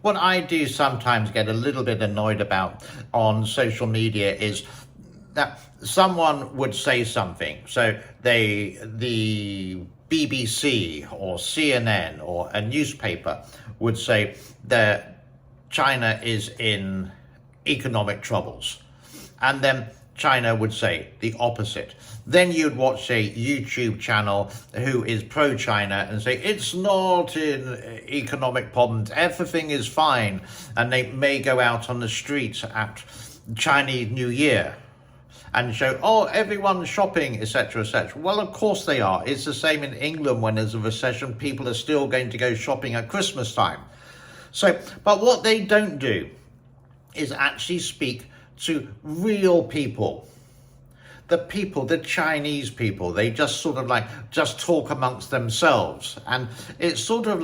What I do sometimes get a little bit annoyed about on social media is that someone would say something. So the BBC or CNN or a newspaper would say that China is in economic troubles. And then China would say the opposite. Then you'd watch a YouTube channel who is pro-China and say, it's not in economic problems, everything is fine. And they may go out on the streets at Chinese New Year and show, oh, everyone's shopping, etc., etc. Well, of course they are. It's the same in England when there's a recession. People are still going to go shopping at Christmas time. So, but what they don't do is actually speak to real people. The Chinese people, they just sort of just talk amongst themselves. And it sort of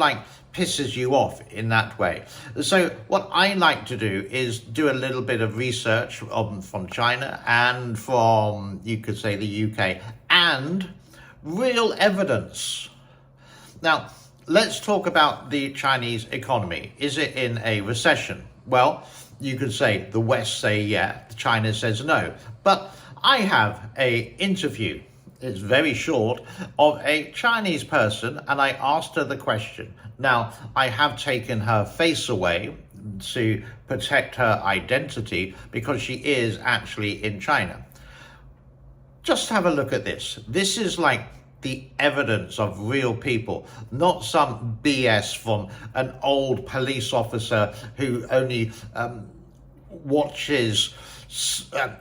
pisses you off in that way. So what I like to do is do a little bit of research from China and from, you could say, the UK, and real evidence. Now, let's talk about the Chinese economy. Is it in a recession? Well, you could say the West say yeah, China says no. But I have an interview, it's very short, of a Chinese person, and I asked her the question. Now, I have taken her face away to protect her identity because she is actually in China. Just have a look at this. This is the evidence of real people, not some BS from an old police officer who only watches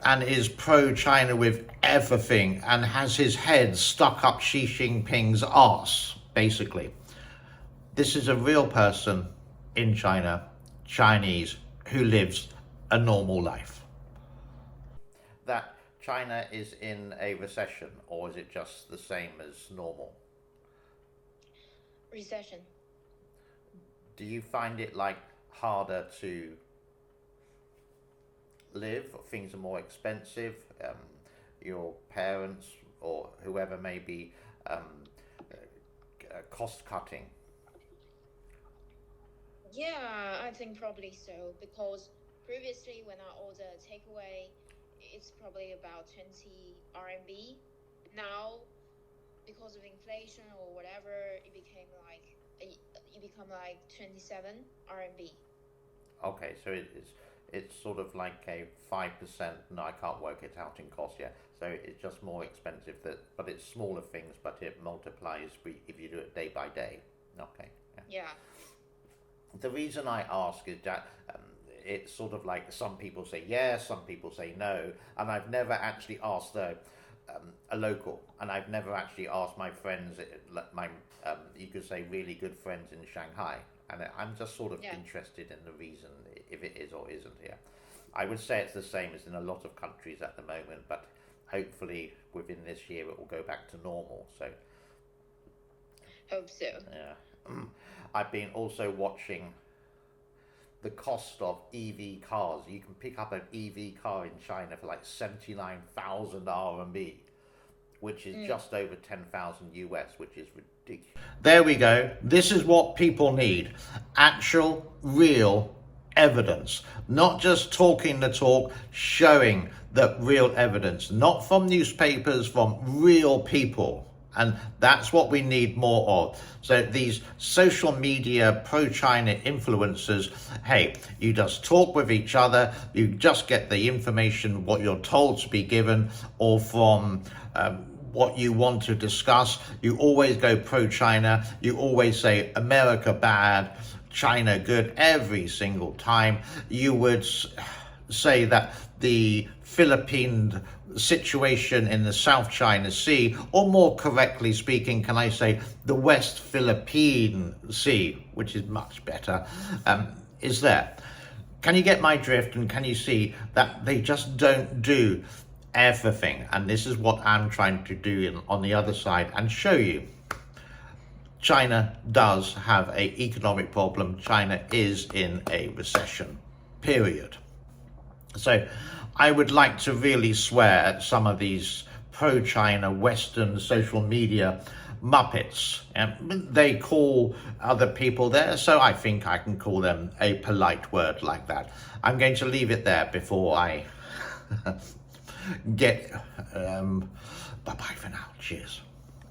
and is pro-China with everything and has his head stuck up Xi Jinping's arse, basically. This is a real person in China, Chinese, who lives a normal life. That China is in a recession, or is it just the same as normal? Recession. Do you find it harder to live? Things are more expensive? Your parents or whoever may be cost cutting? Yeah, I think probably so, because previously when I order takeaway, it's probably about 20 RMB. Now, because of inflation or whatever, it became it become 27 RMB. Okay, so it's sort of like a 5%. No, I can't work it out in cost yet. So it's just more expensive, but it's smaller things, but it multiplies if you do it day by day. Okay. Yeah. The reason I ask is that it's sort of some people say yes, some people say no, and I've never actually asked a local, and I've never actually asked my friends, you could say really good friends in Shanghai, and I'm just sort of interested in the reason if it is or isn't here. I would say it's the same as in a lot of countries at the moment, but hopefully within this year it will go back to normal. So hope so. Yeah. I've been also watching the cost of EV cars. You can pick up an EV car in China for 79,000 RMB, which is just over 10,000 US, which is ridiculous. There we go. This is what people need. Actual, real evidence. Not just talking the talk, showing the real evidence. Not from newspapers, from real people. And that's what we need more of. So these social media pro-China influencers, hey, you just talk with each other, you just get the information, what you're told to be given, or from what you want to discuss. You always go pro-China, you always say America bad, China good every single time. You would say that the Philippine situation in the South China Sea, or more correctly speaking, can I say the West Philippine Sea, which is much better, is there. Can you get my drift, and can you see that they just don't do everything? And this is what I'm trying to do on the other side, and show you. China does have an economic problem. China is in a recession, period. So I would like to really swear at some of these pro-China Western social media Muppets. They call other people there, so I think I can call them a polite word like that. I'm going to leave it there before I get... bye-bye for now. Cheers.